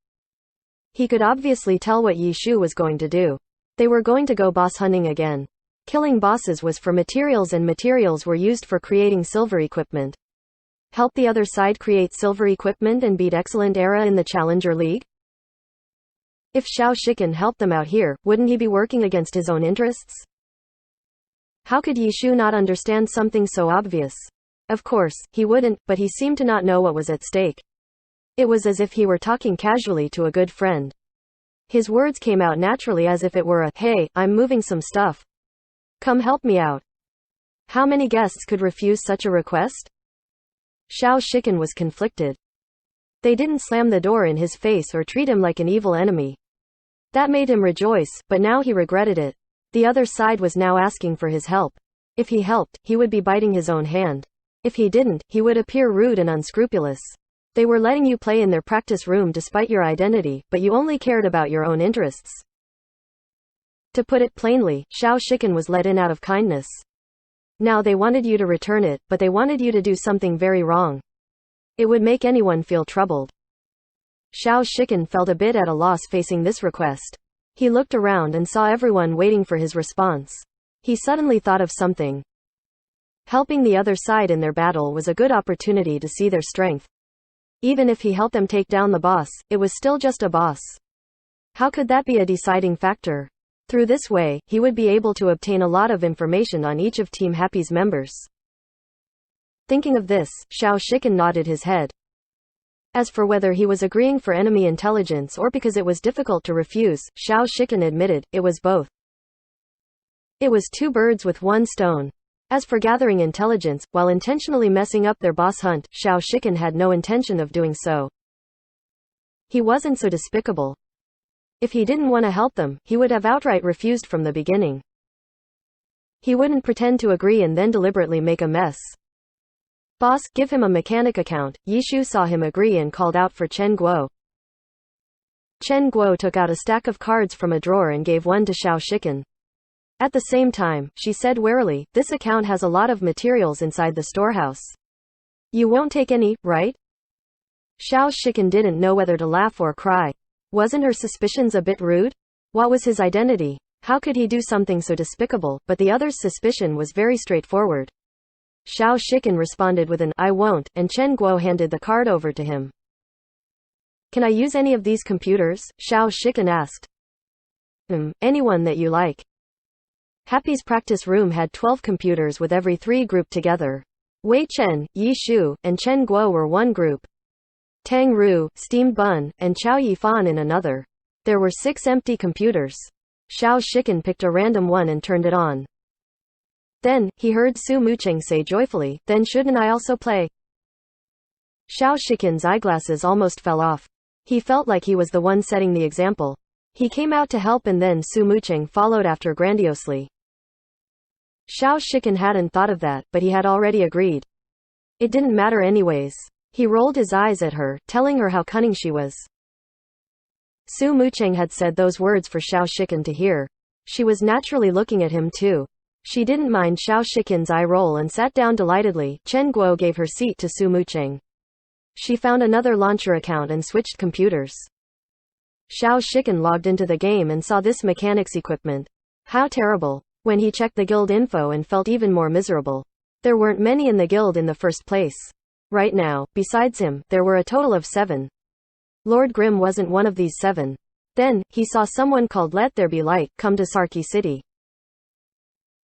He could obviously tell what Yishu was going to do. They were going to go boss hunting again. Killing bosses was for materials and materials were used for creating silver equipment. Help the other side create silver equipment and beat Excellent Era in the Challenger League? If Xiao Shiken helped them out here, wouldn't he be working against his own interests? How could Yishu not understand something so obvious? Of course, he wouldn't, but he seemed to not know what was at stake. It was as if he were talking casually to a good friend. His words came out naturally as if it were a, "Hey, I'm moving some stuff. Come help me out." How many guests could refuse such a request? Xiao Shiken was conflicted. They didn't slam the door in his face or treat him like an evil enemy. That made him rejoice, but now he regretted it. The other side was now asking for his help. If he helped, he would be biting his own hand. If he didn't, he would appear rude and unscrupulous. They were letting you play in their practice room despite your identity, but you only cared about your own interests. To put it plainly, Xiao Shiken was let in out of kindness. Now they wanted you to return it, but they wanted you to do something very wrong. It would make anyone feel troubled. Xiao Shiken felt a bit at a loss facing this request. He looked around and saw everyone waiting for his response. He suddenly thought of something. Helping the other side in their battle was a good opportunity to see their strength. Even if he helped them take down the boss, it was still just a boss. How could that be a deciding factor? Through this way, he would be able to obtain a lot of information on each of Team Happy's members. Thinking of this, Xiao Shiken nodded his head. As for whether he was agreeing for enemy intelligence or because it was difficult to refuse, Xiao Shiken admitted, it was both. It was two birds with one stone. As for gathering intelligence, while intentionally messing up their boss hunt, Xiao Shiken had no intention of doing so. He wasn't so despicable. If he didn't want to help them, he would have outright refused from the beginning. He wouldn't pretend to agree and then deliberately make a mess. Boss, give him a mechanic account. Yishu saw him agree and called out for Chen Guo. Chen Guo took out a stack of cards from a drawer and gave one to Xiao Shiken. At the same time, she said warily, this account has a lot of materials inside the storehouse. You won't take any, right? Xiao Shiken didn't know whether to laugh or cry. Wasn't her suspicions a bit rude? What was his identity? How could he do something so despicable? But the other's suspicion was very straightforward. Xiao Shiken responded with an I won't, and Chen Guo handed the card over to him. Can I use any of these computers? Xiao Shiken asked. Anyone that you like. Happy's practice room had 12 computers with every 3 grouped together. Wei Chen, Yi Shu, and Chen Guo were one group. Tang Ru, Steamed Bun, and Chao Yifan in another. There were 6 empty computers. Xiao Shiken picked a random one and turned it on. Then, he heard Su Mucheng say joyfully, then shouldn't I also play? Xiao Shiken's eyeglasses almost fell off. He felt like he was the one setting the example. He came out to help and then Su Mucheng followed after grandiosely. Xiao Shiken hadn't thought of that, but he had already agreed. It didn't matter anyways. He rolled his eyes at her, telling her how cunning she was. Su Mucheng had said those words for Xiao Shiken to hear. She was naturally looking at him too. She didn't mind Xiao Shiken's eye roll and sat down delightedly. Chen Guo gave her seat to Su Mucheng. She found another launcher account and switched computers. Xiao Shiken logged into the game and saw this mechanics equipment. How terrible. When he checked the guild info and felt even more miserable. There weren't many in the guild in the first place. Right now, besides him, there were a total of 7. Lord Grimm wasn't one of these 7. Then, he saw someone called Let There Be Light come to Sarky City.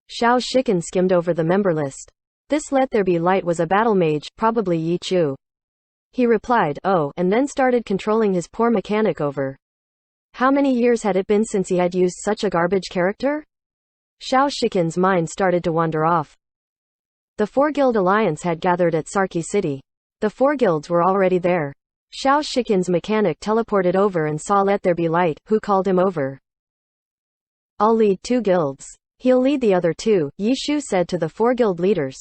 Xiao Shiken skimmed over the member list. This Let There Be Light was a battle mage, probably Yi Chu. He replied, oh, and then started controlling his poor mechanic over. How many years had it been since he had used such a garbage character? Xiao Shiken's mind started to wander off. The 4-guild alliance had gathered at Sarky City. The 4 guilds were already there. Xiao Shiken's mechanic teleported over and saw Let There Be Light, who called him over. I'll lead 2 guilds. He'll lead the other 2, Yi Shu said to the 4 guild leaders.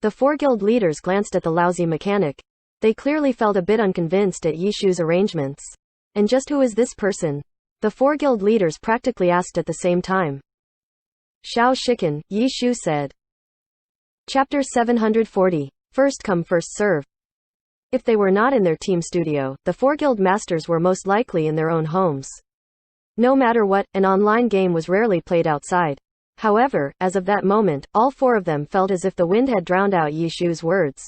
The 4 guild leaders glanced at the lousy mechanic. They clearly felt a bit unconvinced at Yi Shu's arrangements. And just who is this person? The 4 guild leaders practically asked at the same time. Xiao Shiken, Yi Shu said. Chapter 740. First come first serve. If they were not in their team studio, the 4 guild masters were most likely in their own homes. No matter what, an online game was rarely played outside. However, as of that moment, all 4 of them felt as if the wind had drowned out Yi Shu's words.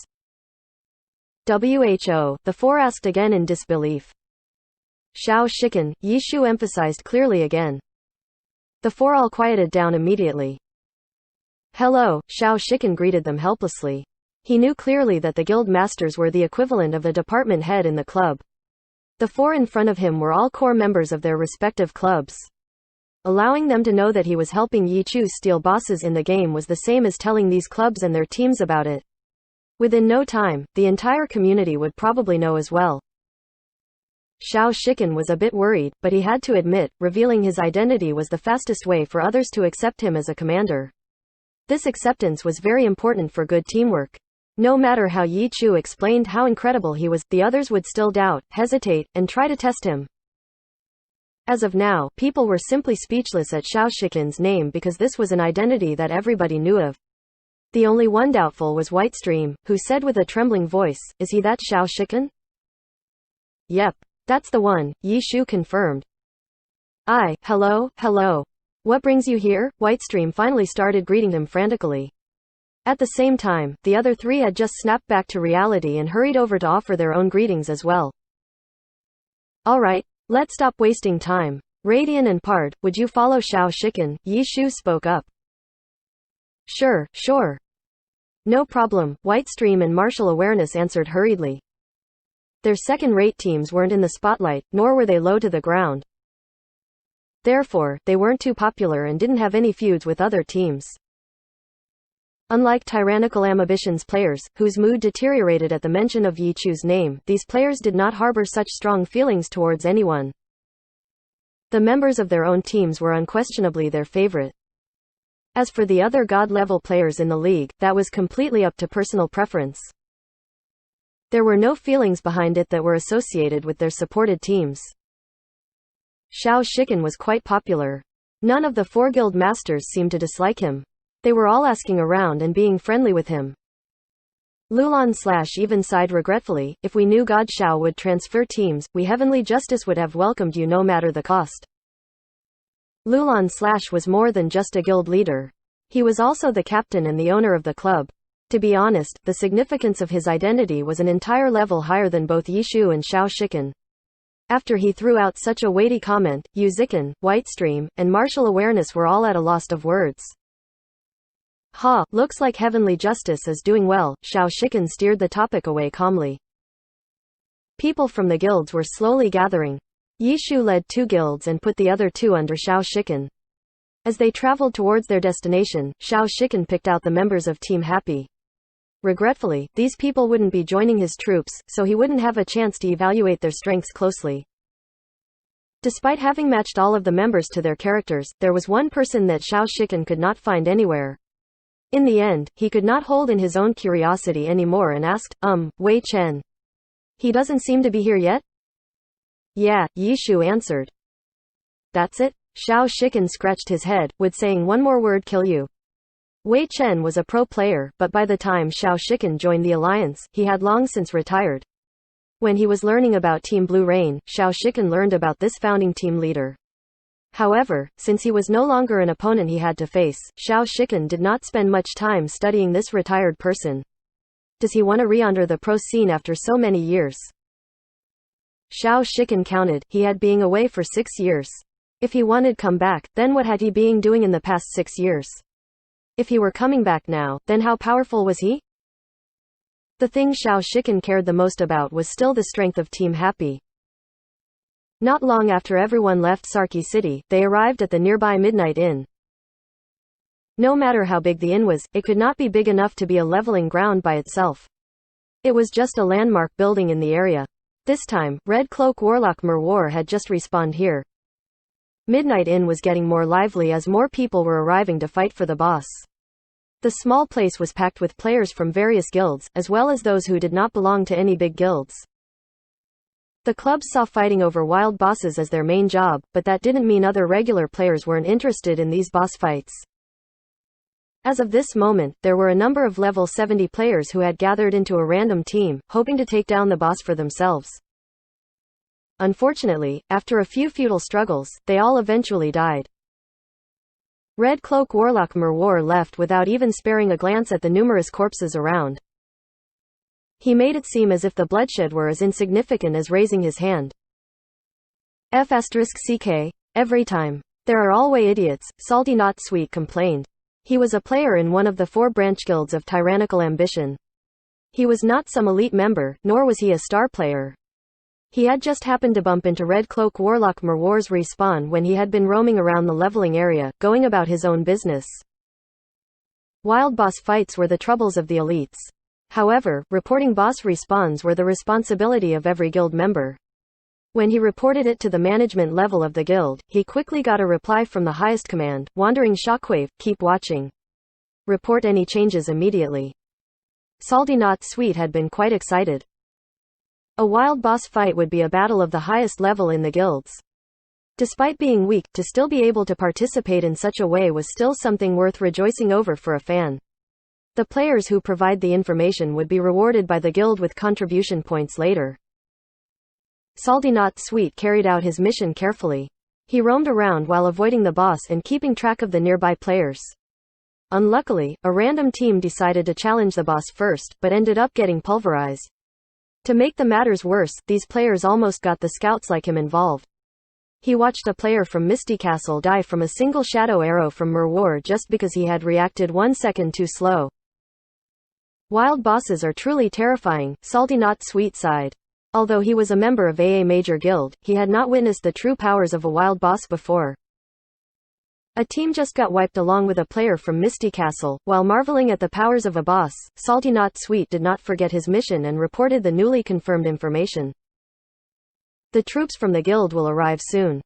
Who? The 4 asked again in disbelief. Xiao Shiken, Yi Shu emphasized clearly again. The 4 all quieted down immediately. Hello, Xiao Shiken greeted them helplessly. He knew clearly that the guild masters were the equivalent of a department head in the club. The 4 in front of him were all core members of their respective clubs. Allowing them to know that he was helping Yi Chu steal bosses in the game was the same as telling these clubs and their teams about it. Within no time, the entire community would probably know as well. Xiao Shiken was a bit worried, but he had to admit, revealing his identity was the fastest way for others to accept him as a commander. This acceptance was very important for good teamwork. No matter how Yi Chu explained how incredible he was, the others would still doubt, hesitate, and try to test him. As of now, people were simply speechless at Xiao Shiken's name because this was an identity that everybody knew of. The only one doubtful was Whitestream, who said with a trembling voice, "Is he that Xiao Shiken?" "Yep. That's the one," Yi Shu confirmed. Hello. What brings you here?" Whitestream finally started greeting him frantically. At the same time, the other three had just snapped back to reality and hurried over to offer their own greetings as well. Alright, let's stop wasting time. Radian and Pard, would you follow Xiao Shiken? Yi Shu spoke up. Sure. No problem, Whitestream and Martial Awareness answered hurriedly. Their second-rate teams weren't in the spotlight, nor were they low to the ground. Therefore, they weren't too popular and didn't have any feuds with other teams. Unlike Tyrannical Ambitions players, whose mood deteriorated at the mention of Yi Chu's name, these players did not harbor such strong feelings towards anyone. The members of their own teams were unquestionably their favorite. As for the other god-level players in the league, that was completely up to personal preference. There were no feelings behind it that were associated with their supported teams. Xiao Shiken was quite popular. None of the four guild masters seemed to dislike him. They were all asking around and being friendly with him. Lulan / even sighed regretfully, if we knew God Xiao would transfer teams, we Heavenly Justice would have welcomed you no matter the cost. Lulan / was more than just a guild leader. He was also the captain and the owner of the club. To be honest, the significance of his identity was an entire level higher than both Yi Shu and Xiao Shiken. After he threw out such a weighty comment, Yu Ziken, Whitestream, and Martial Awareness were all at a loss of words. Looks like Heavenly Justice is doing well, Xiao Shiken steered the topic away calmly. People from the guilds were slowly gathering. Yi Shu led 2 guilds and put the other 2 under Xiao Shiken. As they traveled towards their destination, Xiao Shiken picked out the members of Team Happy. Regretfully, these people wouldn't be joining his troops, so he wouldn't have a chance to evaluate their strengths closely. Despite having matched all of the members to their characters, there was one person that Xiao Shiken could not find anywhere. In the end, he could not hold in his own curiosity anymore and asked, Wei Chen. He doesn't seem to be here yet? Yeah, Yi Shu answered. That's it? Xiao Shiken scratched his head, would saying one more word kill you? Wei Chen was a pro player, but by the time Xiao Shiken joined the alliance, he had long since retired. When he was learning about Team Blue Rain, Xiao Shiken learned about this founding team leader. However, since he was no longer an opponent he had to face, Xiao Shiken did not spend much time studying this retired person. Does he want to re-enter the pro scene after so many years? Xiao Shiken counted, he had been away for 6 years. If he wanted come back, then what had he been doing in the past 6 years? If he were coming back now, then how powerful was he? The thing Xiao Shiken cared the most about was still the strength of Team Happy. Not long after everyone left Sarki City, they arrived at the nearby Midnight Inn. No matter how big the inn was, it could not be big enough to be a leveling ground by itself. It was just a landmark building in the area. This time, Red Cloak Warlock Merwar had just respawned here. Midnight Inn was getting more lively as more people were arriving to fight for the boss. The small place was packed with players from various guilds, as well as those who did not belong to any big guilds. The clubs saw fighting over wild bosses as their main job, but that didn't mean other regular players weren't interested in these boss fights. As of this moment, there were a number of level 70 players who had gathered into a random team, hoping to take down the boss for themselves. Unfortunately, after a few futile struggles, they all eventually died. Red Cloak Warlock Merwar left without even sparing a glance at the numerous corpses around. He made it seem as if the bloodshed were as insignificant as raising his hand. F***ck. Every time. There are always idiots, Salty Not Sweet complained. He was a player in one of the 4 branch guilds of Tyrannical Ambition. He was not some elite member, nor was he a star player. He had just happened to bump into Red Cloak Warlock Merwar's respawn when he had been roaming around the leveling area, going about his own business. Wild boss fights were the troubles of the elites. However, reporting boss respawns were the responsibility of every guild member. When he reported it to the management level of the guild, he quickly got a reply from the highest command, Wandering Shockwave, keep watching. Report any changes immediately. Salty Not Sweet had been quite excited. A wild boss fight would be a battle of the highest level in the guilds. Despite being weak, to still be able to participate in such a way was still something worth rejoicing over for a fan. The players who provide the information would be rewarded by the guild with contribution points later. Salty Not Sweet carried out his mission carefully. He roamed around while avoiding the boss and keeping track of the nearby players. Unluckily, a random team decided to challenge the boss first, but ended up getting pulverized. To make the matters worse, these players almost got the scouts like him involved. He watched a player from Misty Castle die from a single shadow arrow from Merwar just because he had reacted 1 second too slow. Wild bosses are truly terrifying, Salty Not Sweet sighed. Although he was a member of AA Major Guild, he had not witnessed the true powers of a wild boss before. A team just got wiped along with a player from Misty Castle. While marveling at the powers of a boss, Salty Not Sweet did not forget his mission and reported the newly confirmed information. The troops from the guild will arrive soon.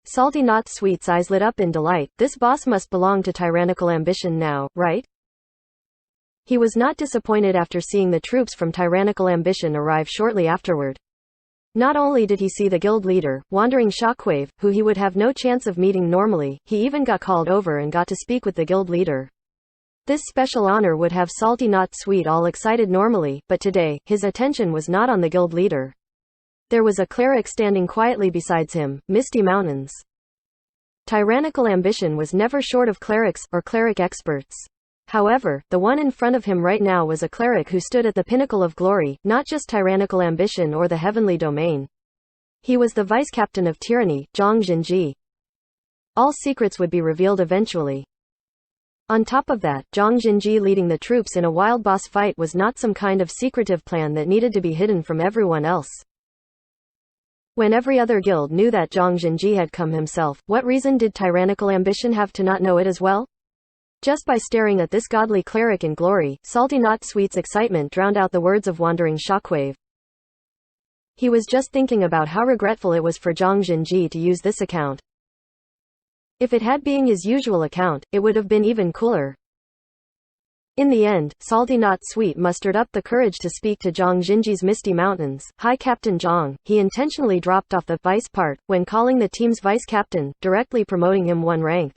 Salty Not Sweet's eyes lit up in delight. This boss must belong to Tyrannical Ambition now, right? He was not disappointed after seeing the troops from Tyrannical Ambition arrive shortly afterward. Not only did he see the guild leader, Wandering Shockwave, who he would have no chance of meeting normally, he even got called over and got to speak with the guild leader. This special honor would have Salty Not Sweet all excited normally, but today, his attention was not on the guild leader. There was a cleric standing quietly besides him, Misty Mountains. Tyrannical Ambition was never short of clerics, or cleric experts. However, the one in front of him right now was a cleric who stood at the pinnacle of glory, not just Tyrannical Ambition or the Heavenly Domain. He was the vice-captain of tyranny, Zhang Jinji. All secrets would be revealed eventually. On top of that, Zhang Jinji leading the troops in a wild boss fight was not some kind of secretive plan that needed to be hidden from everyone else. When every other guild knew that Zhang Jinji had come himself, what reason did Tyrannical Ambition have to not know it as well? Just by staring at this godly cleric in glory, Salty Not Sweet's excitement drowned out the words of Wandering Shockwave. He was just thinking about how regretful it was for Zhang Jinji to use this account. If it had been his usual account, it would have been even cooler. In the end, Salty Not Sweet mustered up the courage to speak to Zhang Jinji's Misty Mountains. Hi Captain Zhang. He intentionally dropped off the vice part when calling the team's vice captain, directly promoting him one rank.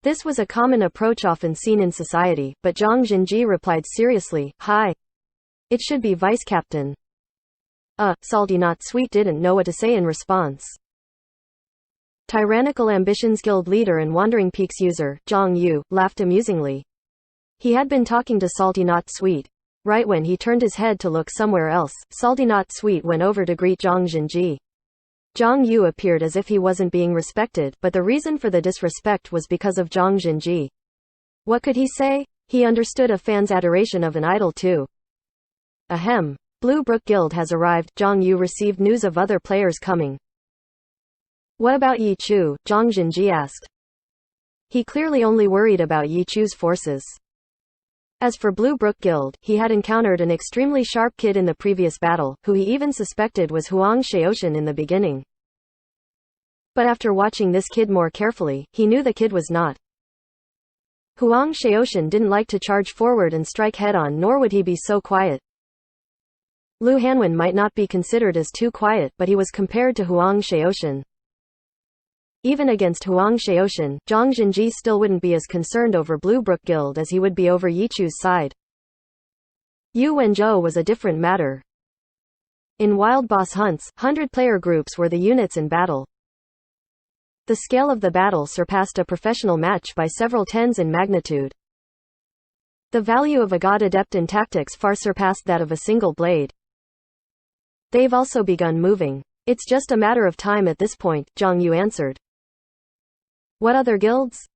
This was a common approach often seen in society, but Zhang Jinji replied seriously, "Hi. It should be vice captain." Salty Not Sweet didn't know what to say in response. Tyrannical Ambition's guild leader and Wandering Peaks user, Zhang Yu, laughed amusingly. He had been talking to Salty Not Sweet. Right when he turned his head to look somewhere else, Salty Not Sweet went over to greet Zhang Jinji. Zhang Yu appeared as if he wasn't being respected, but the reason for the disrespect was because of Zhang Jinji. What could he say? He understood a fan's adoration of an idol too. Ahem. Blue Brook Guild has arrived. Zhang Yu received news of other players coming. What about Yi Chu? Zhang Jinji asked. He clearly only worried about Yi Chu's forces. As for Blue Brook Guild, he had encountered an extremely sharp kid in the previous battle, who he even suspected was Huang Shaoshan in the beginning. But after watching this kid more carefully, he knew the kid was not. Huang Shaoshan didn't like to charge forward and strike head-on, nor would he be so quiet. Lu Hanwen might not be considered as too quiet, but he was compared to Huang Shaoshan. Even against Huang Shaoshan, Zhang Jinji still wouldn't be as concerned over Blue Brook Guild as he would be over Yi Chu's side. Yu Wenzhou was a different matter. In wild boss hunts, 100-player groups were the units in battle. The scale of the battle surpassed a professional match by several tens in magnitude. The value of a god adept in tactics far surpassed that of a single blade. They've also begun moving. It's just a matter of time at this point, Zhang Yu answered. What other guilds?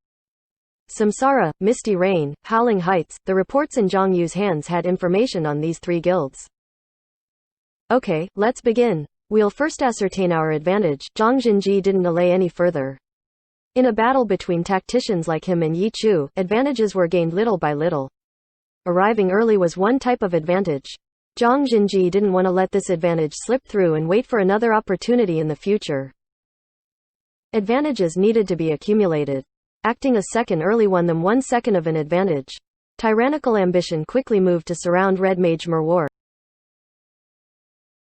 Samsara, Misty Rain, Howling Heights. The reports in Zhang Yu's hands had information on these 3 guilds. Okay, let's begin. We'll first ascertain our advantage. Zhang Jinji didn't delay any further. In a battle between tacticians like him and Yi Chu, advantages were gained little by little. Arriving early was one type of advantage. Zhang Jinji didn't want to let this advantage slip through and wait for another opportunity in the future. Advantages needed to be accumulated. Acting a second early won them 1 second of an advantage. Tyrannical Ambition quickly moved to surround Red Mage Merwar.